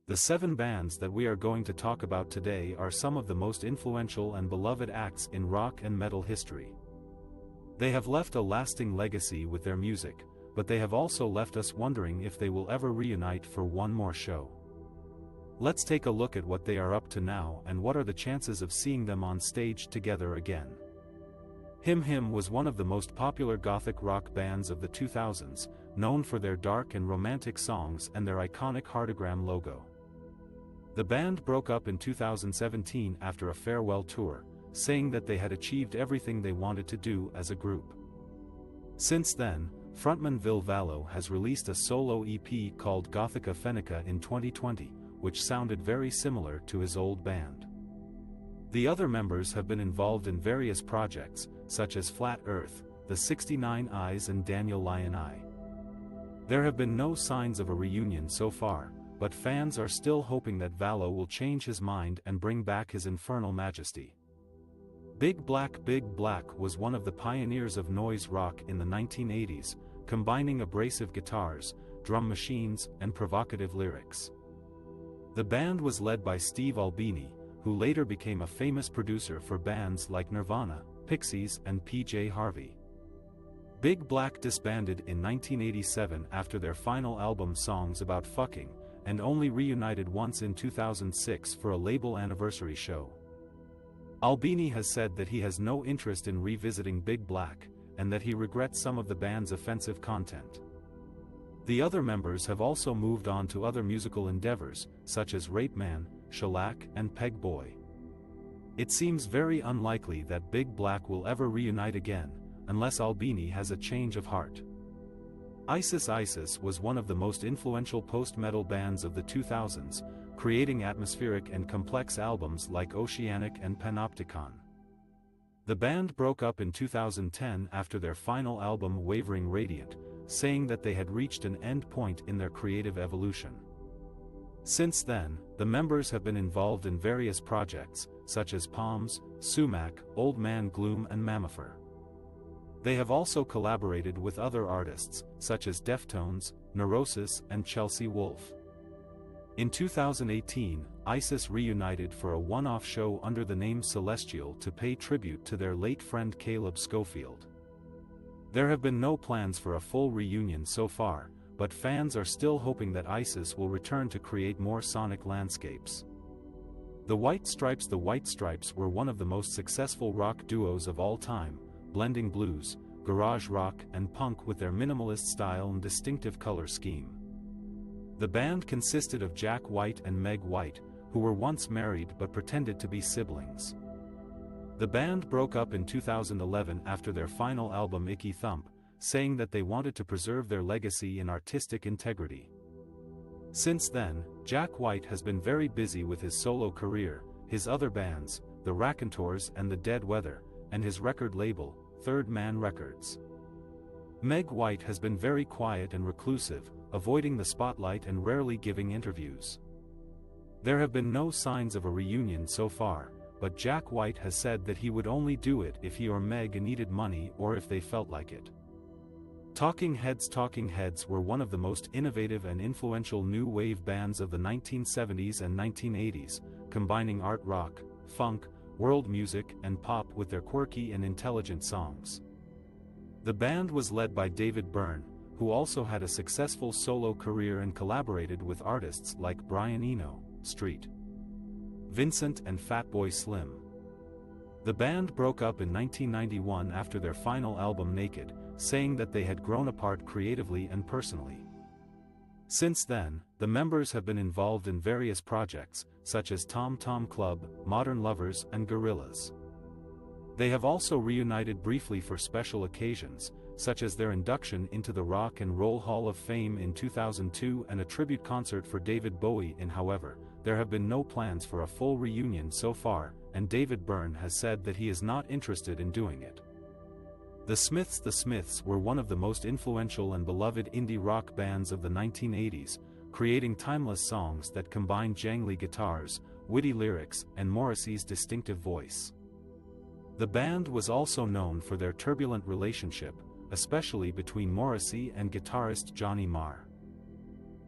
The 7 bands that we are going to talk about today are some of the most influential and beloved acts in rock and metal history. They have left a lasting legacy with their music, but they have also left us wondering if they will ever reunite for one more show. Let's take a look at what they are up to now and what are the chances of seeing them on stage together again. Him was one of the most popular gothic rock bands of the 2000s, known for their dark and romantic songs and their iconic heartagram logo. The band broke up in 2017 after a farewell tour, saying that they had achieved everything they wanted to do as a group. Since then, frontman Vil Vallo has released a solo EP called Gothica Phoenica in 2020, which sounded very similar to his old band. The other members have been involved in various projects, such as Flat Earth, The 69 Eyes and Daniel Lion Eye. There have been no signs of a reunion so far, but fans are still hoping that Vallo will change his mind and bring back his infernal majesty. Big Black was one of the pioneers of noise rock in the 1980s, combining abrasive guitars, drum machines, and provocative lyrics. The band was led by Steve Albini, who later became a famous producer for bands like Nirvana, Pixies, and PJ Harvey. Big Black disbanded in 1987 after their final album Songs About Fucking, and only reunited once in 2006 for a label anniversary show. Albini has said that he has no interest in revisiting Big Black, and that he regrets some of the band's offensive content. The other members have also moved on to other musical endeavors, such as Rape Man, Shellac, and Peg Boy. It seems very unlikely that Big Black will ever reunite again, unless Albini has a change of heart. ISIS was one of the most influential post-metal bands of the 2000s, creating atmospheric and complex albums like Oceanic and Panopticon. The band broke up in 2010 after their final album Wavering Radiant, saying that they had reached an end point in their creative evolution. Since then, the members have been involved in various projects, such as Palms, Sumac, Old Man Gloom and Mammifer. They have also collaborated with other artists, such as Deftones, Neurosis and Chelsea Wolfe. In 2018, ISIS reunited for a one-off show under the name Celestial to pay tribute to their late friend Caleb Schofield. There have been no plans for a full reunion so far, but fans are still hoping that ISIS will return to create more sonic landscapes. The White Stripes were one of the most successful rock duos of all time, blending blues, garage rock and punk with their minimalist style and distinctive color scheme. The band consisted of Jack White and Meg White, who were once married but pretended to be siblings. The band broke up in 2011 after their final album Icky Thump, saying that they wanted to preserve their legacy in artistic integrity. Since then, Jack White has been very busy with his solo career, his other bands, the Raconteurs and the Dead Weather, and his record label, Third Man Records. Meg White has been very quiet and reclusive, avoiding the spotlight and rarely giving interviews. There have been no signs of a reunion so far, but Jack White has said that he would only do it if he or Meg needed money or if they felt like it. Talking Heads were one of the most innovative and influential new wave bands of the 1970s and 1980s, combining art rock, funk, world music and pop with their quirky and intelligent songs. The band was led by David Byrne, who also had a successful solo career and collaborated with artists like Brian Eno, Street Vincent and Fatboy Slim. The band broke up in 1991 after their final album Naked, saying that they had grown apart creatively and personally. Since then, the members have been involved in various projects, such as Tom Tom Club, Modern Lovers and Gorillaz. They have also reunited briefly for special occasions, such as their induction into the Rock and Roll Hall of Fame in 2002 and a tribute concert for David Bowie. However, there have been no plans for a full reunion so far, and David Byrne has said that he is not interested in doing it. The Smiths were one of the most influential and beloved indie rock bands of the 1980s, creating timeless songs that combined jangly guitars, witty lyrics, and Morrissey's distinctive voice. The band was also known for their turbulent relationship, especially between Morrissey and guitarist Johnny Marr.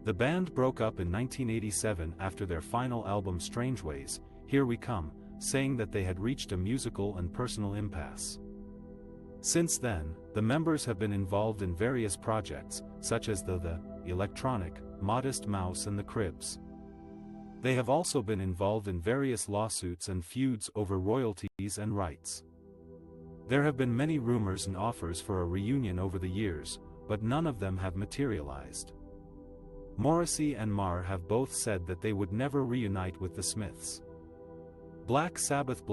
The band broke up in 1987 after their final album Strange Ways, Here We Come, saying that they had reached a musical and personal impasse. Since then, the members have been involved in various projects, such as the Electronic, Modest Mouse and the Cribs. They have also been involved in various lawsuits and feuds over royalties and rights. There have been many rumors and offers for a reunion over the years, but none of them have materialized. Morrissey and Marr have both said that they would never reunite with the Smiths. Black Sabbath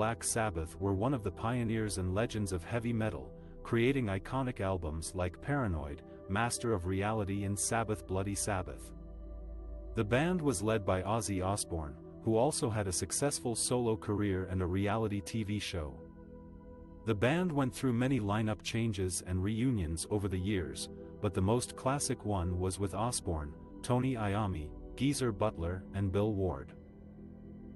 were one of the pioneers and legends of heavy metal, creating iconic albums like Paranoid, Master of Reality and Sabbath Bloody Sabbath. The band was led by Ozzy Osbourne, who also had a successful solo career and a reality TV show. The band went through many lineup changes and reunions over the years, but the most classic one was with Osbourne, Tony Iommi, Geezer Butler and Bill Ward.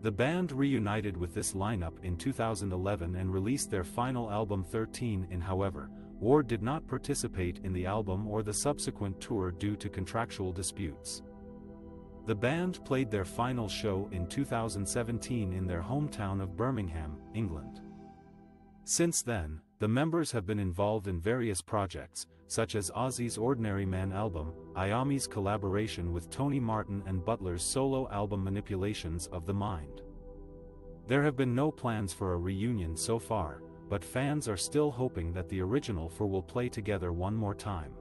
The band reunited with this lineup in 2011 and released their final album 13 in. However, Ward did not participate in the album or the subsequent tour due to contractual disputes. The band played their final show in 2017 in their hometown of Birmingham, England. Since then, the members have been involved in various projects, such as Ozzy's Ordinary Man album, Iommi's collaboration with Tony Martin and Butler's solo album Manipulations of the Mind. There have been no plans for a reunion so far, but fans are still hoping that the original four will play together one more time.